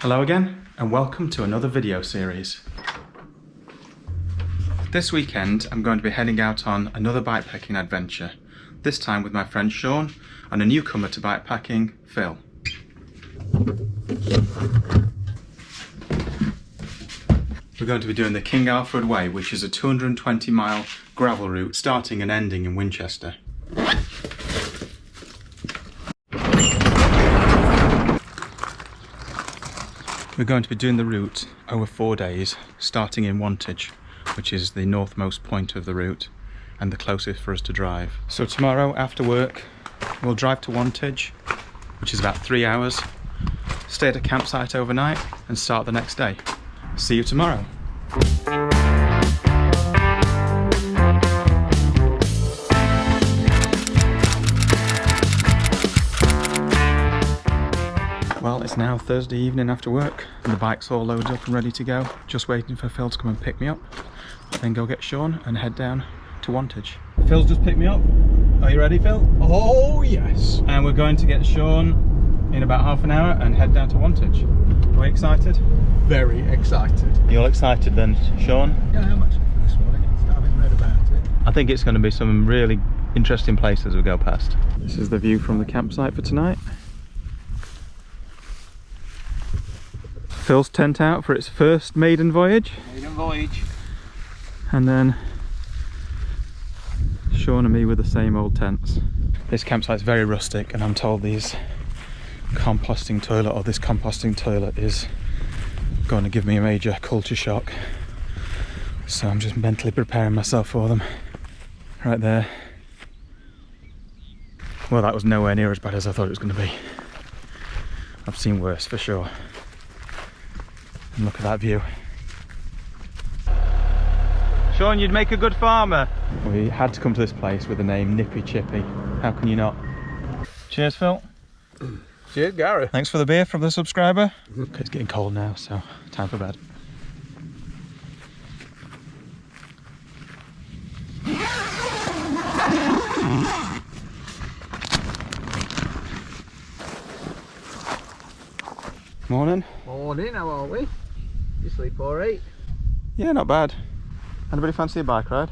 Hello again, and welcome to another video series. This weekend I'm going to be heading out on another bikepacking adventure, this time with my friend Sean and a newcomer to bikepacking, Phil. We're going to be doing the King Alfred Way, which is a 220-mile gravel route starting and ending in Winchester. We're going to be doing the route over 4 days, starting in Wantage, which is the northmost point of the route and the closest for us to drive. So tomorrow after work, we'll drive to Wantage, which is about 3 hours, stay at a campsite overnight and start the next day. See you tomorrow. Well, it's now Thursday evening after work and the bike's all loaded up and ready to go. Just waiting for Phil to come and pick me up, then go get Sean and head down to Wantage. Phil's just picked me up. Are you ready, Phil? Oh yes. And we're going to get Sean in about half an hour and head down to Wantage. Are we excited? Very excited. You all excited then, Sean? Yeah, how much for this morning? I haven't read about it. I think it's going to be some really interesting places we go past. This is the view from the campsite for tonight. Phil's tent out for its first maiden voyage. Maiden voyage. And then Sean and me with the same old tents. This campsite's very rustic and I'm told this composting toilet is going to give me a major culture shock. So I'm just mentally preparing myself for them. Right there. Well, that was nowhere near as bad as I thought it was going to be. I've seen worse for sure. And look at that view. Sean, you'd make a good farmer. We had to come to this place with the name Nippy Chippy. How can you not? Cheers, Phil. Cheers, Gary. Thanks for the beer from the subscriber. Okay, it's getting cold now, so time for bed. Morning. Morning, how are we? You sleep alright? Yeah, not bad. Anybody fancy a bike ride?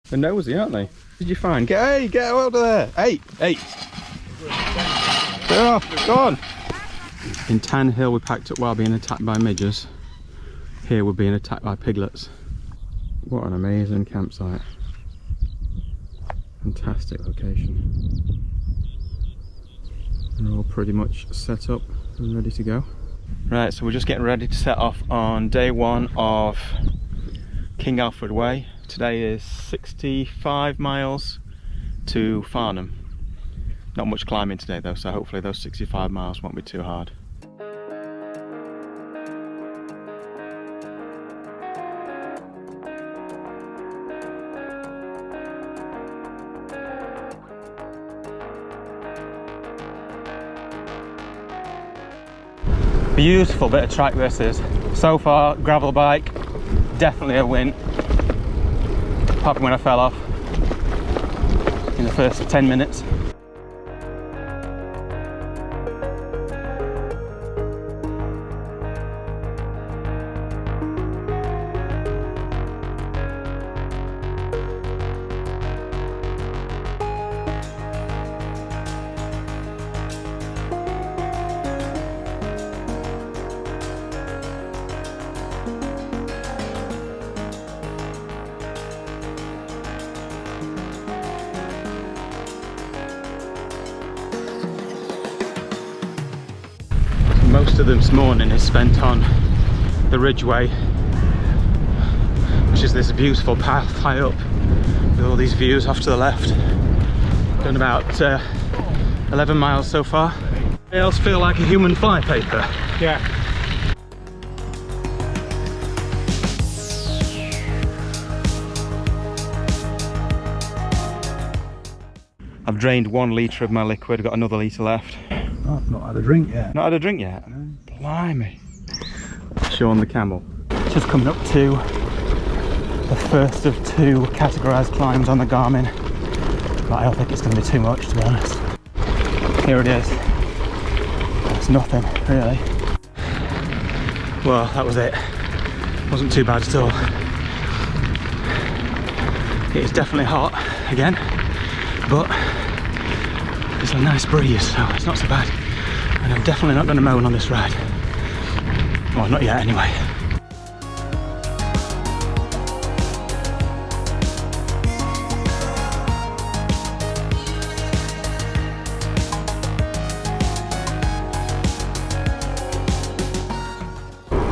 They're nosy, aren't they? What did you find? Get out of there! Hey! Get off! Go on! In Tan Hill we packed up while being attacked by midges. Here we're being attacked by piglets. What an amazing campsite. Fantastic location. We're all pretty much set up and ready to go. Right, so we're just getting ready to set off on day one of King Alfred Way. Today is 65 miles to Farnham. Not much climbing today though, so hopefully those 65 miles won't be too hard. Beautiful bit of track this is. So far, gravel bike, definitely a win. Apart from when I fell off in the first 10 minutes. Most of this morning is spent on the Ridgeway, which is this beautiful path high up with all these views off to the left. Done about 11 miles so far. Anybody else feel like a human flypaper? Yeah. I've drained 1 litre of my liquid, got another litre left. Oh, I've not had a drink yet. Not had a drink yet? No. Blimey. Sean the camel. Just coming up to the first of 2 categorised climbs on the Garmin. but I don't think it's going to be too much, to be honest. Here it is. It's nothing, really. Well, that was it. Wasn't too bad at all. It is definitely hot again, but it's a nice breeze, so it's not so bad. And I'm definitely not going to moan on this ride. Well, not yet anyway.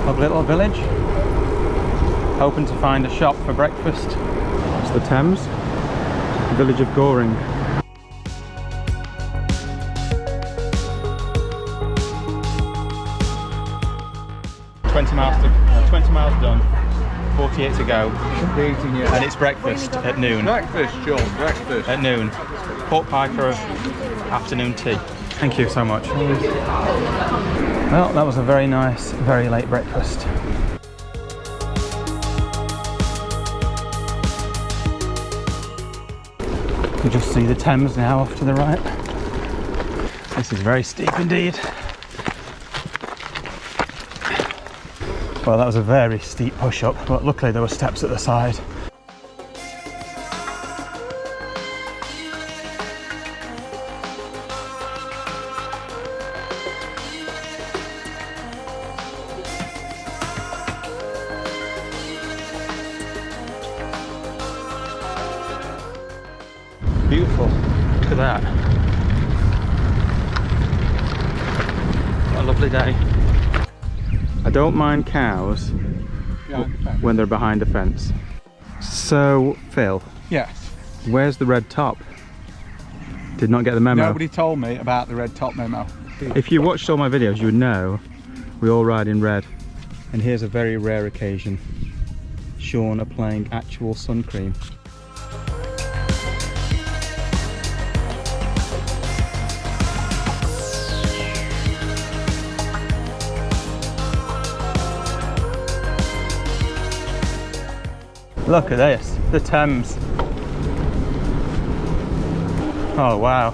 Lovely little village. Hoping to find a shop for breakfast. It's the Thames, the village of Goring. $20 miles done, 48 to go, and it's breakfast at noon. Breakfast, John, breakfast. At noon. Pork pie for afternoon tea. Thank you so much. Well, that was a very nice, very late breakfast. You can just see the Thames now off to the right. This is very steep indeed. Well, that was a very steep push-up, but luckily there were steps at the side. Beautiful. Look at that. What a lovely day. I don't mind cows when they're behind a fence. So, Phil. Yes. Where's the red top? Did not get the memo. Nobody told me about the red top memo. If you watched all my videos, you would know we all ride in red. And here's a very rare occasion. Sean applying actual sun cream. Look at this, the Thames. Oh wow.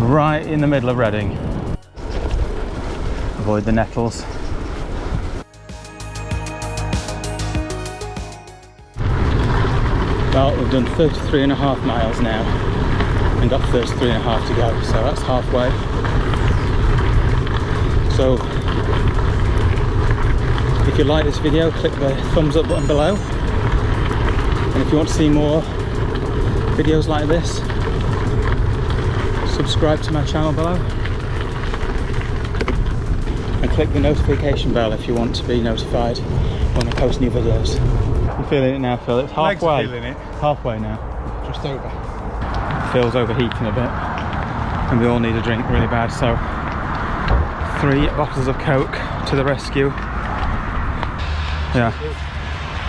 Right in the middle of Reading. Avoid the nettles. Well, we've done 33.5 miles now and got 33.5 to go, so that's halfway. So if you like this video, click the thumbs up button below, and if you want to see more videos like this, subscribe to my channel below and click the notification bell if you want to be notified when I post new videos. I'm feeling it now, Phil. It's halfway. Feeling it. Halfway now. Just over. Phil's overheating a bit and we all need a drink really bad, so 3 bottles of Coke to the rescue. Yeah,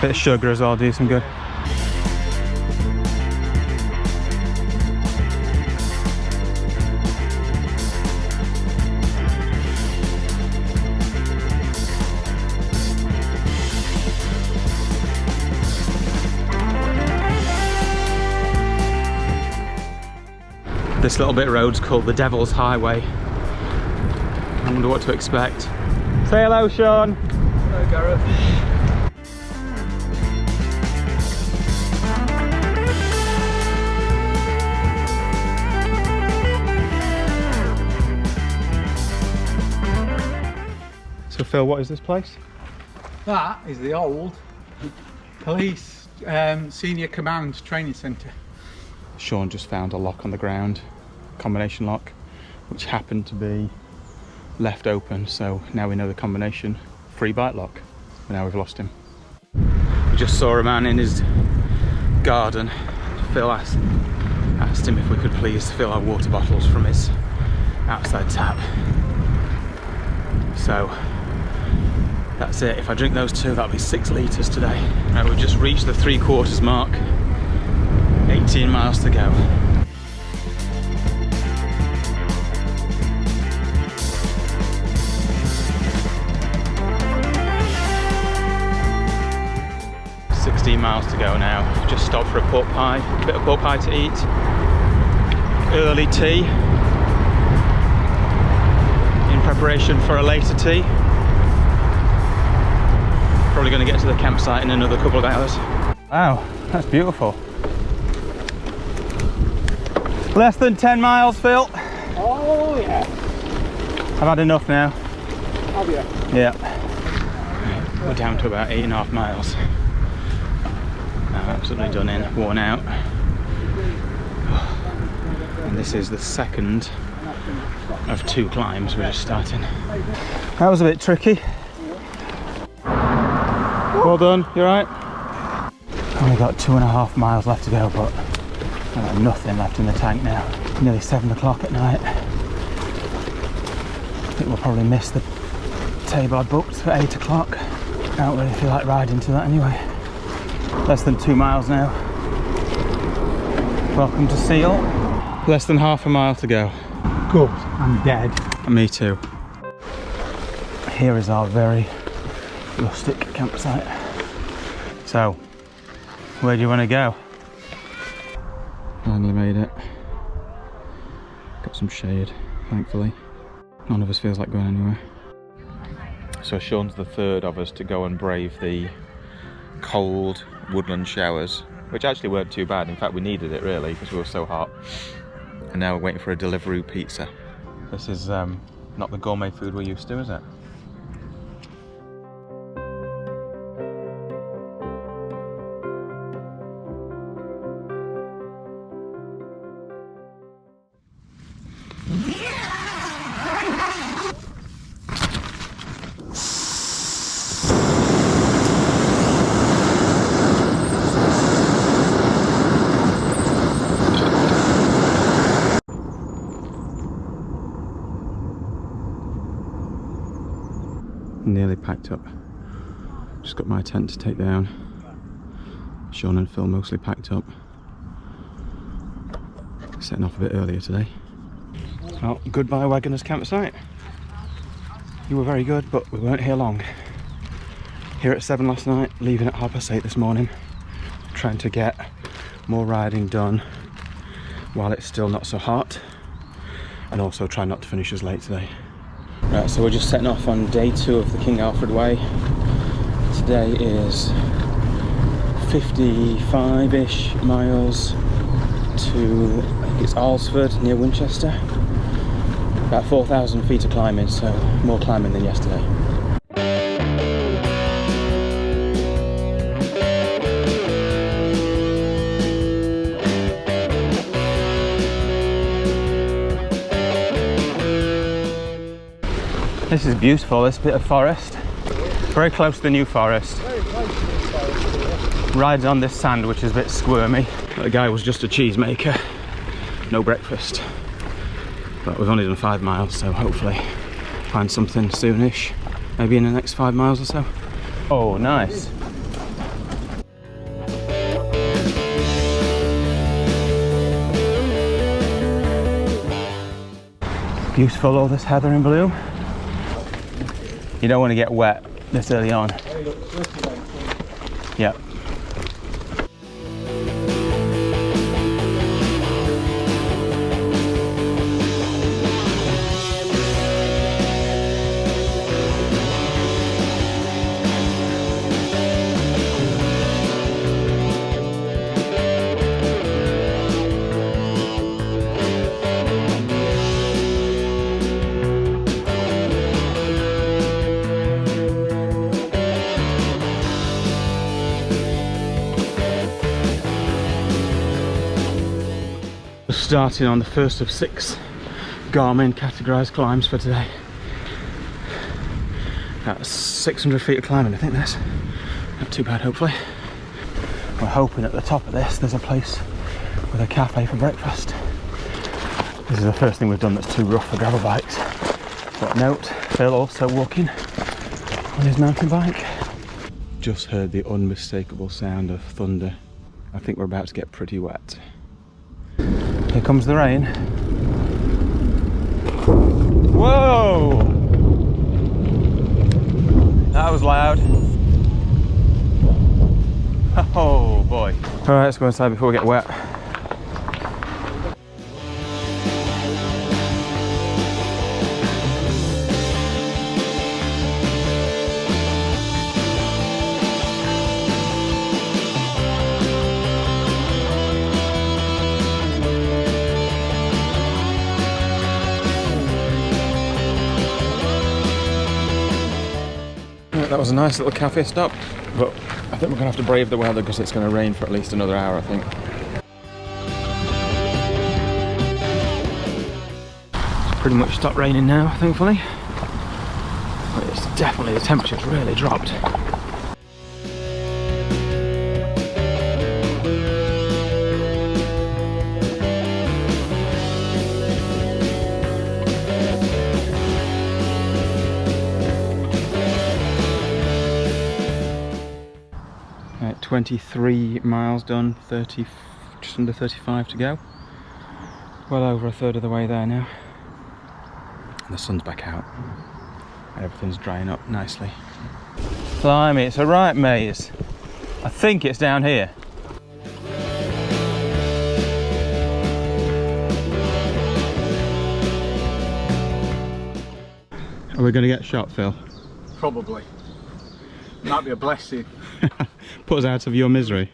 bit of sugar as well, do some good. This little bit of road's called the Devil's Highway. I wonder what to expect. Say hello, Sean. Hello, Gareth. So Phil, what is this place? That is the old police senior command training centre. Sean just found a lock on the ground, combination lock, which happened to be left open, so now we know the combination. Free bike lock, but now we've lost him. We just saw a man in his garden Phil asked him if we could please fill our water bottles from his outside tap. So that's it. If I drink those two, that'll be 6 litres today. Right, we've just reached the 3/4 mark. 18 miles to go. Miles to go now. Just stopped for a pork pie, a bit of pork pie to eat. Early tea in preparation for a later tea. Probably going to get to the campsite in another couple of hours. Wow, that's beautiful. Less than 10 miles, Phil. Oh yeah. I've had enough now. Have you? Yeah. We're down to about 8.5 miles. Absolutely done in, worn out. And this is the second of 2 climbs we're just starting. That was a bit tricky. Well done, you alright? Only got 2.5 miles left to go, but I've got nothing left in the tank now. Nearly 7 o'clock at night. I think we'll probably miss the Tabard booked for 8 o'clock. I don't really feel like riding to that anyway. Less than 2 miles now. Welcome to Seal. Less than half a mile to go. Good, I'm dead. Me too. Here is our very rustic campsite. So, where do you want to go? Finally made it. Got some shade, thankfully. None of us feels like going anywhere. So Sean's the third of us to go and brave the cold woodland showers, which actually weren't too bad. In fact, we needed it really because we were so hot. And now we're waiting for a Deliveroo pizza. This is not the gourmet food we're used to, is it? Nearly packed up. Just got my tent to take down. Sean and Phil mostly packed up. Setting off a bit earlier today. Well, goodbye Wagoners campsite. You were very good, but we weren't here long. Here at 7 last night, leaving at 8:30 this morning. Trying to get more riding done while it's still not so hot. And also try not to finish as late today. Right, so we're just setting off on day 2 of the King Alfred Way. Today is 55-ish miles to, I think it's Alresford near Winchester. About 4,000 feet of climbing, so more climbing than yesterday. This is beautiful, this bit of forest. Very close to the New Forest. Rides on this sand, which is a bit squirmy. The guy was just a cheesemaker, no breakfast. But we've only done 5 miles, so hopefully find something soonish. Maybe in the next 5 miles or so. Oh, nice. Beautiful, all this heather in bloom. You don't want to get wet this early on. Yep. Starting on the first of 6 Garmin categorised climbs for today. That's 600 feet of climbing, I think this. Not too bad, hopefully. We're hoping at the top of this there's a place with a cafe for breakfast. This is the first thing we've done that's too rough for gravel bikes. But note, Phil also walking on his mountain bike. Just heard the unmistakable sound of thunder. I think we're about to get pretty wet. Here comes the rain. Whoa! That was loud. Oh boy. Alright, let's go inside before we get wet. That was a nice little cafe stop, but I think we're going to have to brave the weather because it's going to rain for at least another hour, I think. It's pretty much stopped raining now, thankfully. But it's definitely, the temperature's really dropped. Right, 23 miles done, just under 35 to go. Well over a third of the way there now. And the sun's back out. And everything's drying up nicely. Blimey, it's a right maze. I think it's down here. Are we going to get shot, Phil? Probably. Might be a blessing. Put us out of your misery.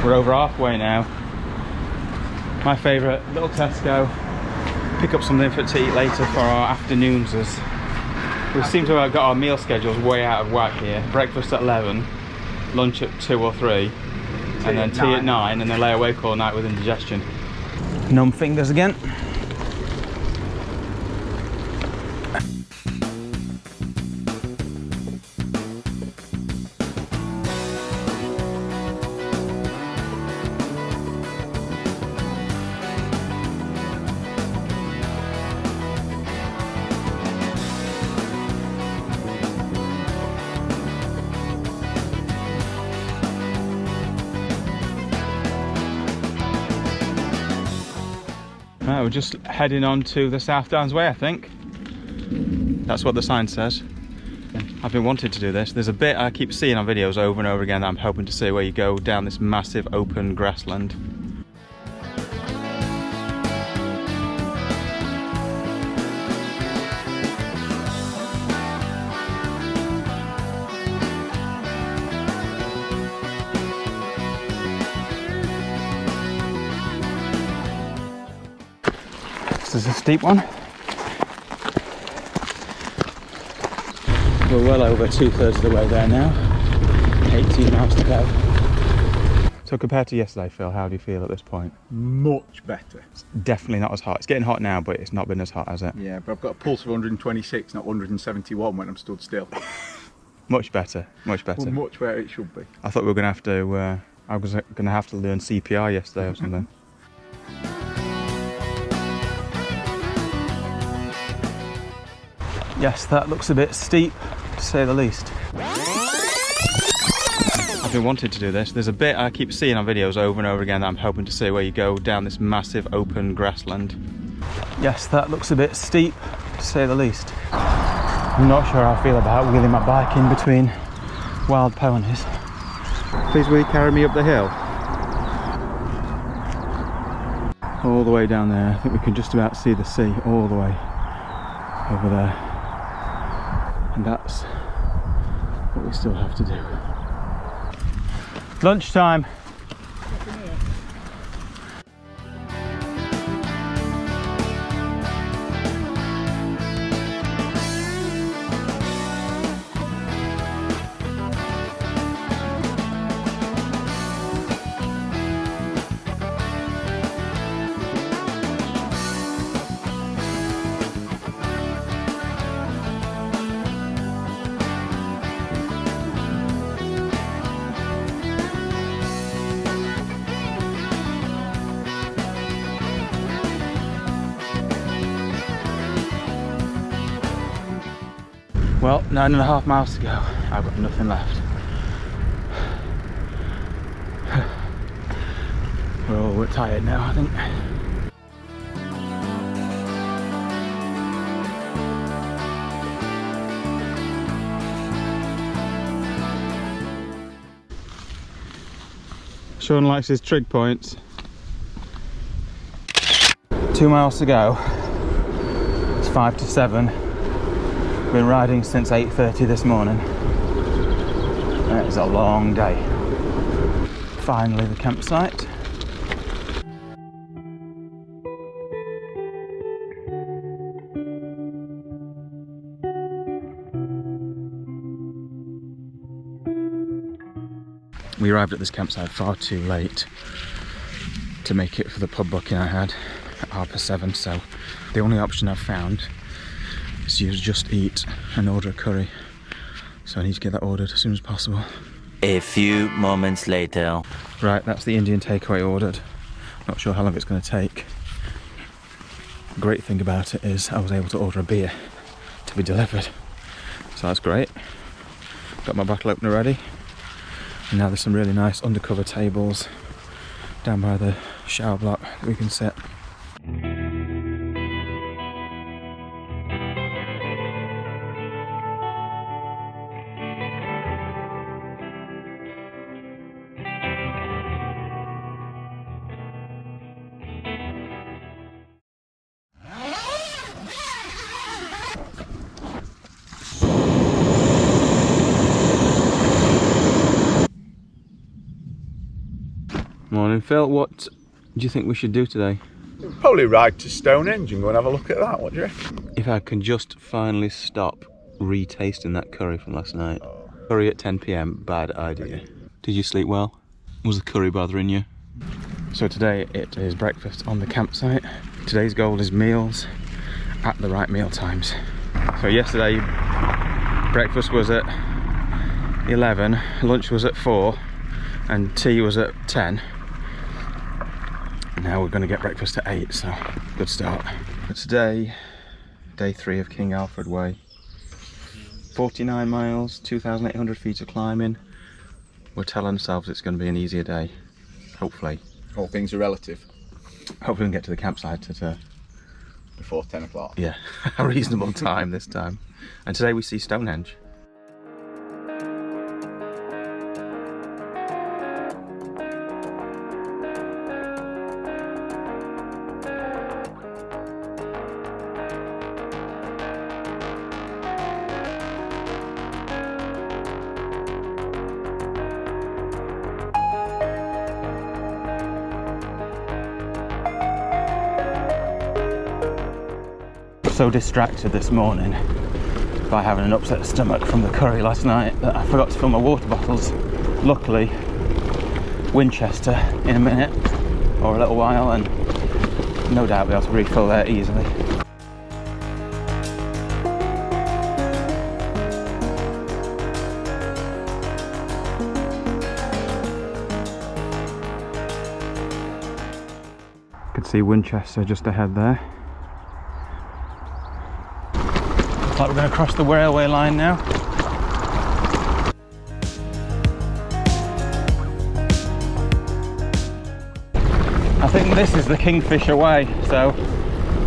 We're over halfway now. My favourite, little Tesco. Pick up something to eat later for our afternoons. We seem to have got our meal schedules way out of whack here. Breakfast at 11, lunch at 2 or 3. And then tea at 9, and then lay awake all night with indigestion. Numb fingers again. Right, we're just heading on to the South Downs Way, I think. That's what the sign says. I've been wanting to do this. There's a bit I keep seeing on videos over and over again that I'm hoping to see, where you go down this massive open grassland. This is a steep one. We're well over 2/3 of the way there now. 18 miles to go. So compared to yesterday, Phil, how do you feel at this point? Much better. It's definitely not as hot. It's getting hot now, but it's not been as hot, has it? Yeah, but I've got a pulse of 126, not 171 when I'm stood still. Much better, much better. Well, much where it should be. I thought we were going to have to, I was going to have to learn CPR yesterday or something. Yes, that looks a bit steep, to say the least. I've been wanting to do this. There's a bit I keep seeing on videos over and over again that I'm hoping to see, where you go down this massive open grassland. Yes, that looks a bit steep, to say the least. I'm not sure how I feel about wheeling my bike in between wild ponies. Please will you carry me up the hill? All the way down there. I think we can just about see the sea all the way over there. And that's what we still have to do. Lunchtime. Well, 9.5 miles to go. I've got nothing left. We're tired now, I think. Sean likes his trig points. 2 miles to go. It's 5 to 7. Been riding since 8:30 this morning. That is a long day. Finally the campsite. We arrived at this campsite far too late to make it for the pub booking I had at 7:30, so the only option I've found is to just eat and order a curry. So I need to get that ordered as soon as possible. A few moments later. Right, that's the Indian takeaway ordered. Not sure how long it's going to take. The great thing about it is I was able to order a beer to be delivered. So that's great. Got my bottle opener ready. And now there's some really nice undercover tables down by the shower block that we can sit. Morning Phil, what do you think we should do today? Probably ride to Stonehenge and go and have a look at that, what do you reckon? If I can just finally stop retasting that curry from last night. Curry at 10 PM, bad idea. Did you sleep well? Was the curry bothering you? So today it is breakfast on the campsite. Today's goal is meals at the right meal times. So yesterday breakfast was at 11, lunch was at 4 and tea was at 10. Now we're going to get breakfast at 8, so good start. But today, day 3 of King Alfred Way. 49 miles, 2,800 feet of climbing. We're telling ourselves it's going to be an easier day, hopefully. All things are relative. Hopefully we can get to the campsite at Before 10 o'clock. yeah, a reasonable time this time. And today we see Stonehenge. So distracted this morning by having an upset stomach from the curry last night that I forgot to fill my water bottles. Luckily, Winchester in a minute or a little while, and no doubt we'll be able to refill there easily. You can see Winchester just ahead there. Looks like we're going to cross the railway line now. I think this is the Kingfisher Way, so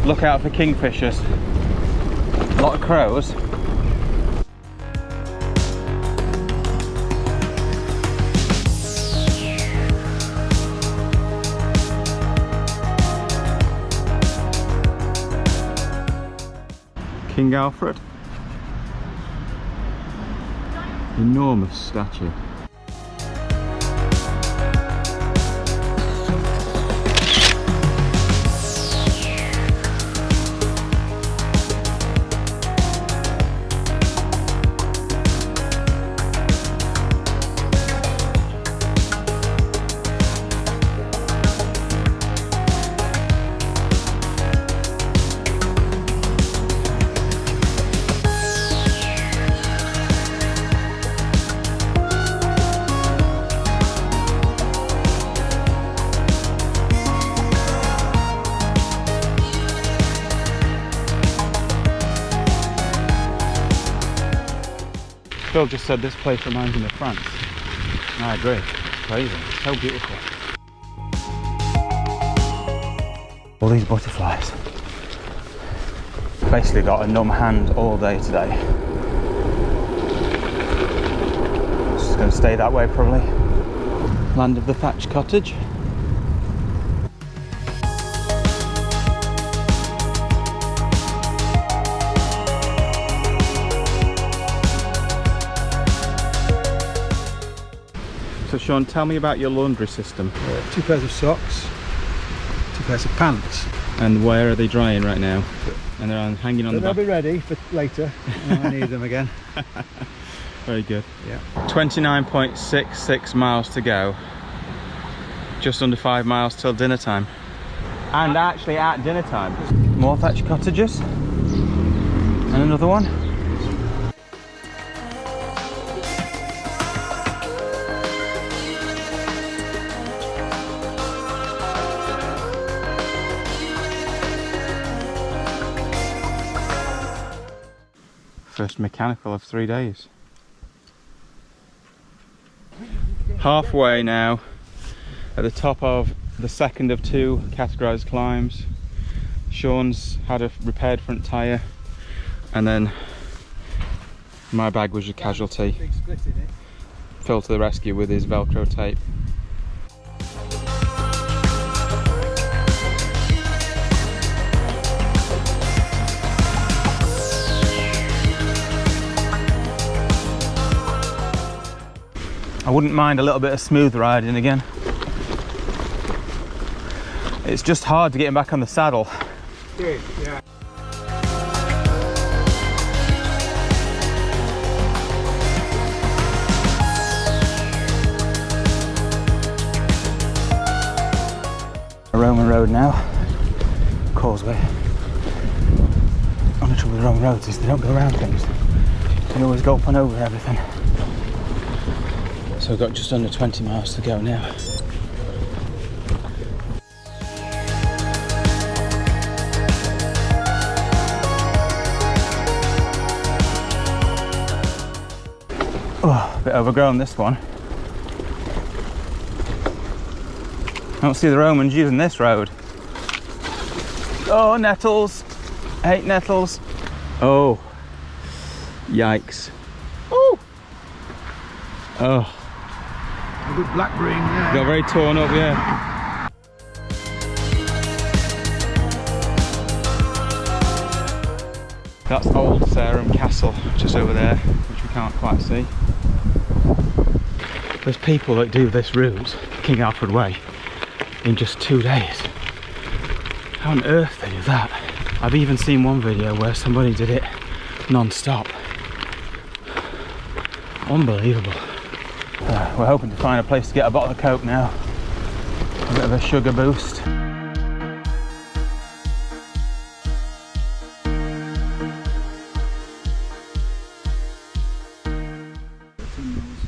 look out for kingfishers. A lot of crows. King Alfred. Enormous statue. Phil just said this place reminds him of France. And I agree. It's crazy. It's so beautiful. All these butterflies. Basically got a numb hand all day today. It's just going to stay that way probably. Land of the thatched cottage. So Sean, tell me about your laundry system. 2 pairs of socks, 2 pairs of pants. And where are they drying right now? And they're hanging on the They'll back. be ready for later when I need them again. Very good. Yeah. 29.66 miles to go. Just under 5 miles till dinner time. And actually at dinner time. More thatched cottages. And another one. First mechanical of 3 days. Halfway now, at the top of the second of 2 categorised climbs. Sean's had a repaired front tyre, and then my bag was a casualty. Big split in it. Phil to the rescue with his Velcro tape. I wouldn't mind a little bit of smooth riding again. It's just hard to get him back on the saddle. Yeah. A Roman road now, causeway. Only trouble with Roman roads is they don't go around things. You can always go up and over everything. So we've got just under 20 miles to go now. Oh, a bit overgrown this one. I don't see the Romans using this road. Oh, nettles. I hate nettles. Oh, yikes. Oh. Oh. A good blackberry in there. Got very torn up, yeah. That's Old Sarum Castle, just over there, which we can't quite see. There's people that do this route, King Alfred Way, in just 2 days. How on earth they do that? I've even seen one video where somebody did it non-stop. Unbelievable. We're hoping to find a place to get a bottle of Coke now. A bit of a sugar boost.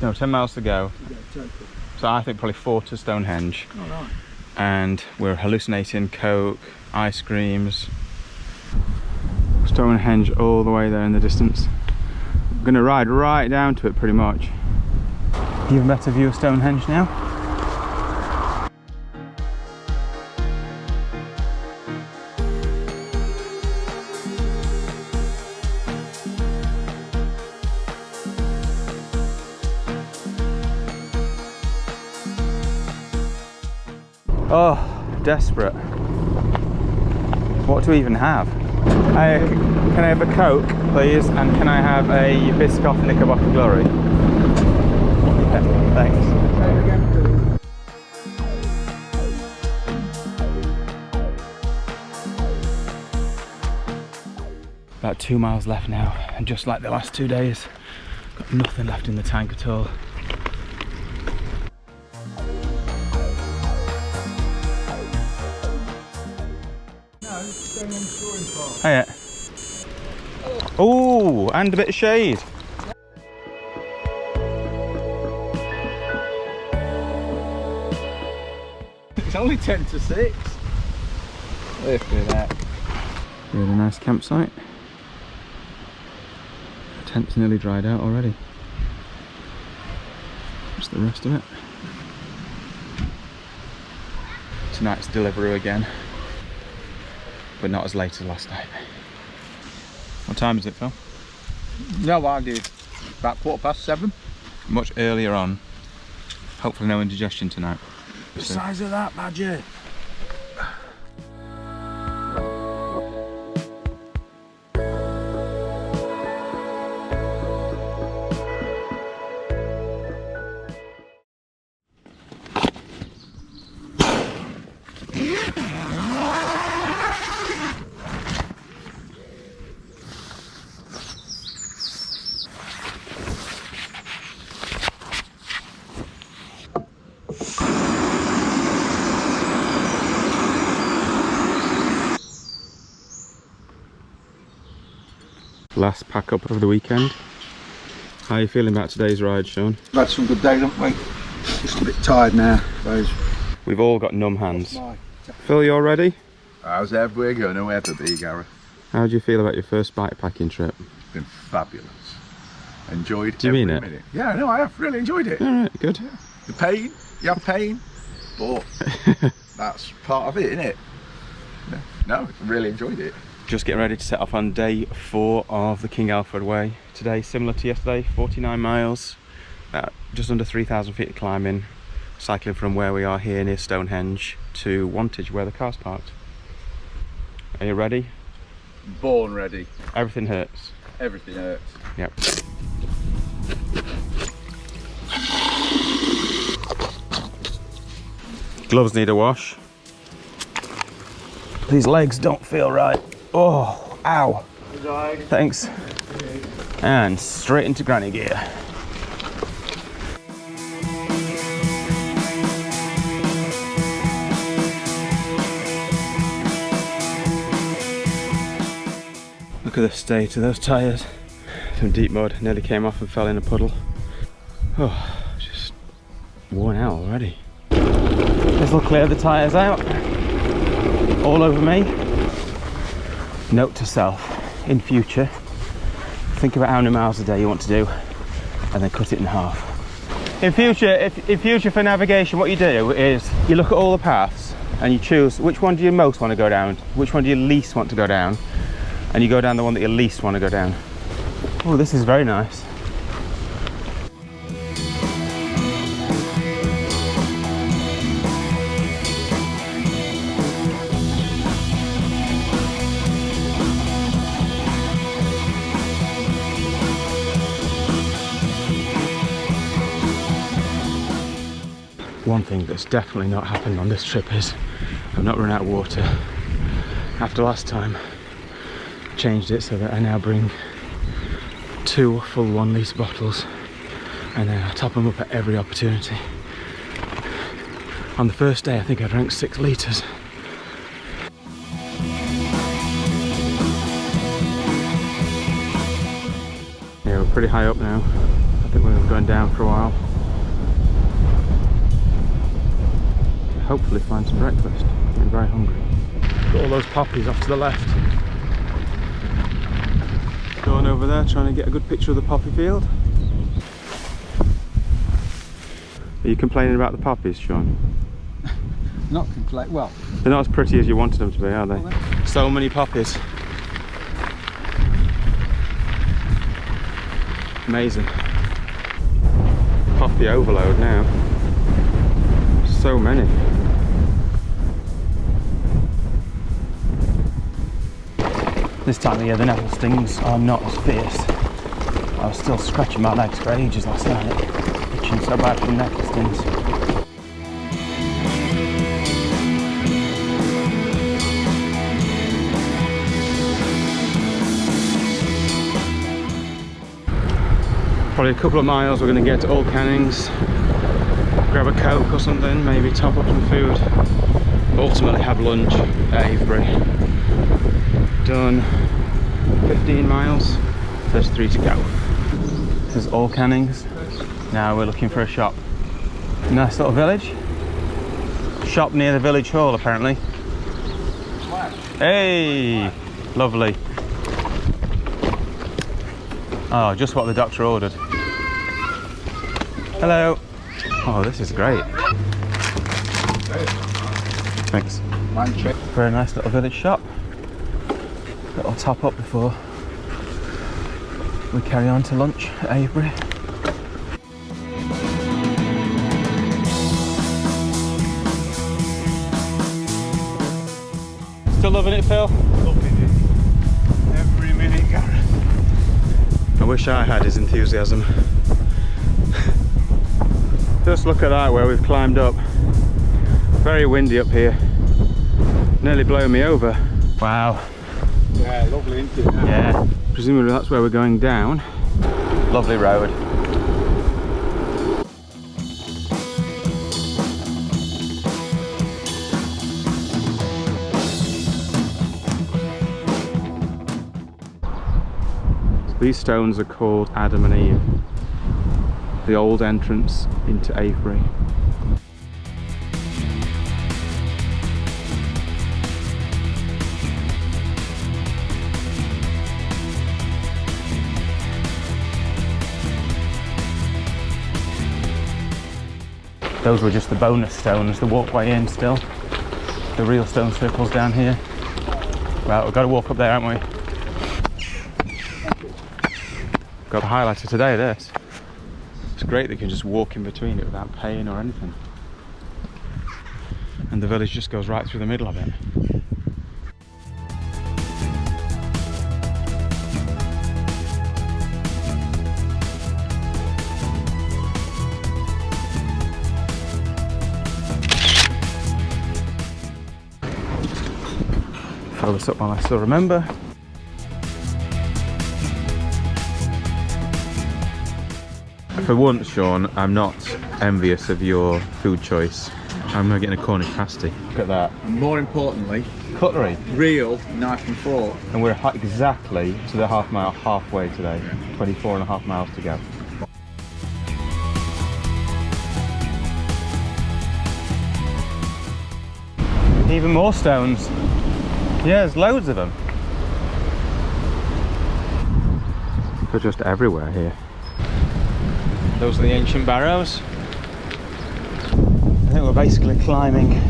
No, 10 miles to go. So I think probably 4 to Stonehenge. All right. And we're hallucinating Coke, ice creams. Stonehenge all the way there in the distance. I'm gonna ride right down to it pretty much. Give a better view of Stonehenge now. Oh, desperate. What do we even have? Can I have a Coke, please? And can I have a Biscoff Knickerbocker Glory? Yeah, thanks. About 2 miles left now, and just like the last 2 days, got nothing left in the tank at all. Oh yeah. Oh, and a bit of shade. It's only 10 to 6. Look at that. Really nice campsite. Tent's nearly dried out already. That's the rest of it. Tonight's delivery again, but not as late as last night. What time is it, Phil? No idea. About 7:15. Much earlier on. Hopefully no indigestion tonight. The size of that, Badger. Last pack up of the weekend. How are you feeling about today's ride, Sean? We've had some good days, haven't we? Just a bit tired now, suppose. We've all got numb hands. Phil, you all ready? How's ever going to ever be, Gareth? How do you feel about your first bikepacking trip? It's been fabulous. Enjoyed Do you mean every minute. Yeah, no, I have really enjoyed it. Alright, good. The pain, you have pain, but that's part of it, isn't it? No, really enjoyed it. Just getting ready to set off on day 4 of the King Alfred Way. Today, similar to yesterday, 49 miles, just under 3,000 feet of climbing, cycling from where we are here near Stonehenge to Wantage, where the car's parked. Are you ready? Born ready. Everything hurts. Everything hurts. Yep. Gloves need a wash. These legs don't feel right. Oh, ow. Thanks. And straight into granny gear. Look at the state of those tyres. Some deep mud, nearly came off and fell in a puddle. Oh, just worn out already. This will clear the tyres out. All over me. Note to self, in future, think about how many miles a day you want to do and then cut it in half. In future for navigation, what you do is you look at all the paths and you choose which one do you most want to go down, which one do you least want to go down, and you go down the one that you least want to go down. Oh, this is very nice. One thing that's definitely not happened on this trip is I've not run out of water. After last time, I changed it so that I now bring 2 full 1 litre bottles and then I top them up at every opportunity. On the first day I think I drank 6 litres. Yeah, we're pretty high up now. I think we're going down for a while. Hopefully find some breakfast. I'm very hungry. Got all those poppies off to the left. Going over there trying to get a good picture of the poppy field. Are you complaining about the poppies, Sean? Not complete. Well, they're not as pretty as you wanted them to be, are they? So many poppies. Amazing. Poppy overload now. So many. This time of year the nettle stings are not as fierce. I was still scratching my legs for ages last night, itching so bad from nettle stings. Probably a couple of miles we're going to get to Old Cannings, grab a Coke or something, maybe top up some food, ultimately have lunch at Avebury. Done 15 miles, 33 to go. This is Old Cannings. Now we're looking for a shop. Nice little village. Shop near the village hall apparently. Hey, lovely. Oh, just what the doctor ordered. Hello. Oh, this is great. Thanks. Wantage. Very nice little village shop. Little top up before we carry on to lunch at Avebury. Still loving it, Phil? Loving it. Every minute, Gareth. I wish I had his enthusiasm. Just look at that, where we've climbed up. Very windy up here. Nearly blowing me over. Wow. Yeah, lovely, isn't it? Yeah. Presumably that's where we're going down. Lovely road. These stones are called Adam and Eve. The old entrance into Avebury. Those were just the bonus stones, the walkway in still. The real stone circles down here. Well, we've got to walk up there, haven't we? Got the highlight of today, this. It's great that you can just walk in between it without paying or anything. And the village just goes right through the middle of it. Fill this up while I still remember. For once, Sean, I'm not envious of your food choice. I'm getting a Cornish pasty. Look at that. And more importantly, Cutlery. real knife and fork. And we're exactly to the half mile halfway today. 24.5 miles to go. Even more stones. Yeah, there's loads of them. They're just everywhere here. Those are the ancient barrows. I think we're basically climbing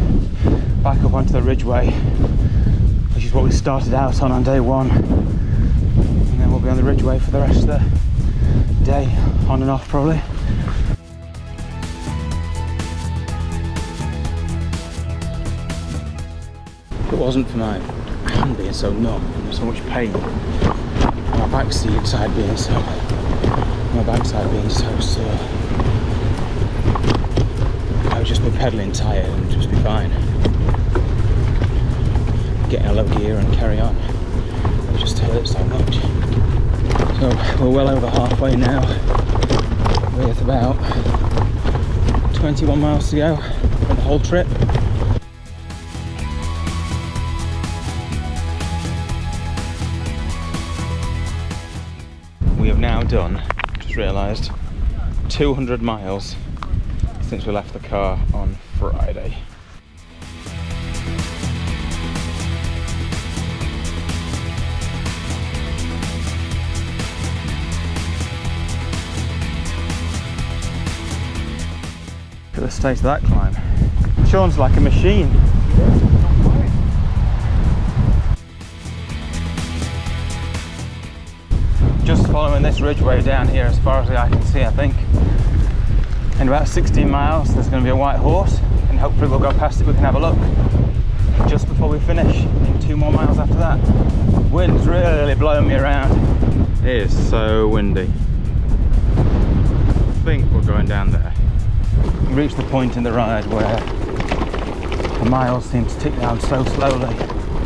back up onto the ridgeway, which is what we started out on day one. And then we'll be on the ridgeway for the rest of the day, on and off probably. If it wasn't for my hand being so numb and so much pain, and my backside being so sore, I would just be pedalling tired and just be fine. Getting a low gear and carry on. It just hurt so much. So we're well over halfway now, with about 21 miles to go for the whole trip. We have now done, just realised, 200 miles since we left the car on Friday. Look at the state of that climb. Sean's like a machine. Just following this ridgeway down here as far as the eye can see, I think. In about 16 miles there's going to be a white horse, and hopefully we'll go past it, we can have a look just before we finish in 2 more miles after that. Wind's really blowing me around. It is so windy. I think we're going down there. We reached the point in the ride where the miles seem to tick down so slowly.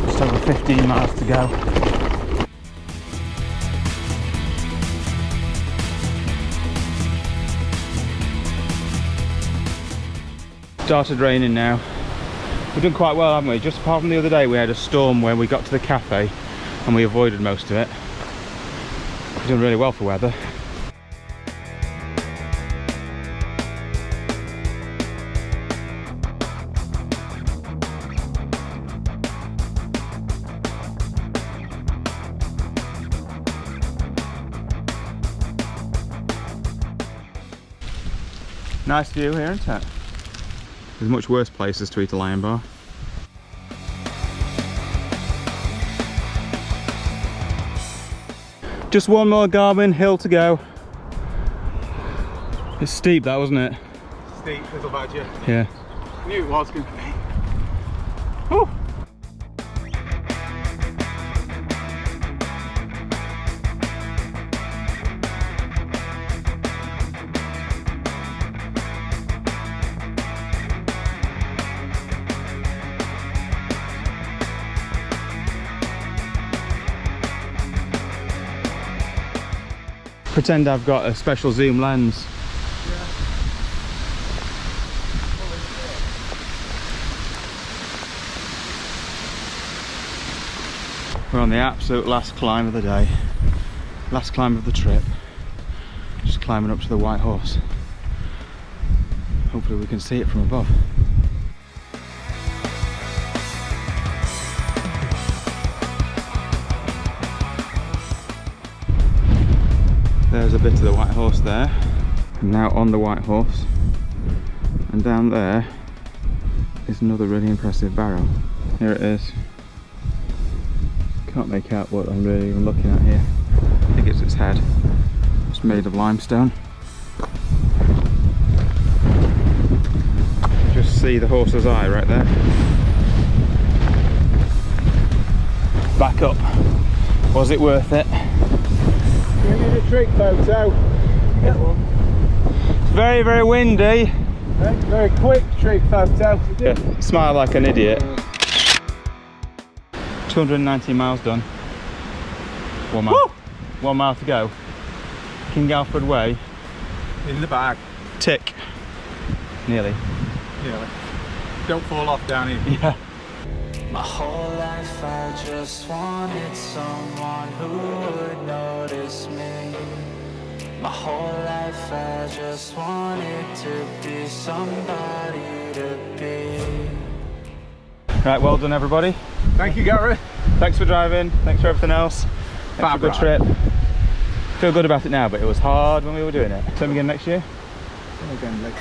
Just over 15 miles to go. Started raining now. We've done quite well, haven't we? Just apart from the other day we had a storm where we got to the cafe and we avoided most of it. We've done really well for weather. Nice view here, isn't it? There's much worse places to eat a Lion bar. Just one more Garmin hill to go. It's steep, that, wasn't it? Steep little badger. Yeah. Knew it was going to be. Whew. Pretend I've got a special zoom lens. We're on the absolute last climb of the day, last climb of the trip. Just climbing up to the White Horse. Hopefully we can see it from above. There's a bit of the White Horse there. I'm now on the White Horse, and down there is another really impressive barrow. Here it is. Can't make out what I'm really even looking at here. I think it's its head. It's made of limestone. Just see the horse's eye right there. Back up. Was it worth it? We need a trick photo. Get one. It's very, very windy. Very quick trick photo. Yeah, smile like an idiot. 219 miles done. 1 mile. Woo! 1 mile to go. King Alfred Way. In the bag. Tick. Nearly. Yeah. Don't fall off down here. Yeah. My whole life I just wanted someone who would notice me. My whole life I just wanted to be somebody to be. Right, well done everybody. Thank you, Gary. Thanks for driving, thanks for everything else. Thanks for a good trip. Feel good about it now, but it was hard when we were doing it. Same again next year? Again,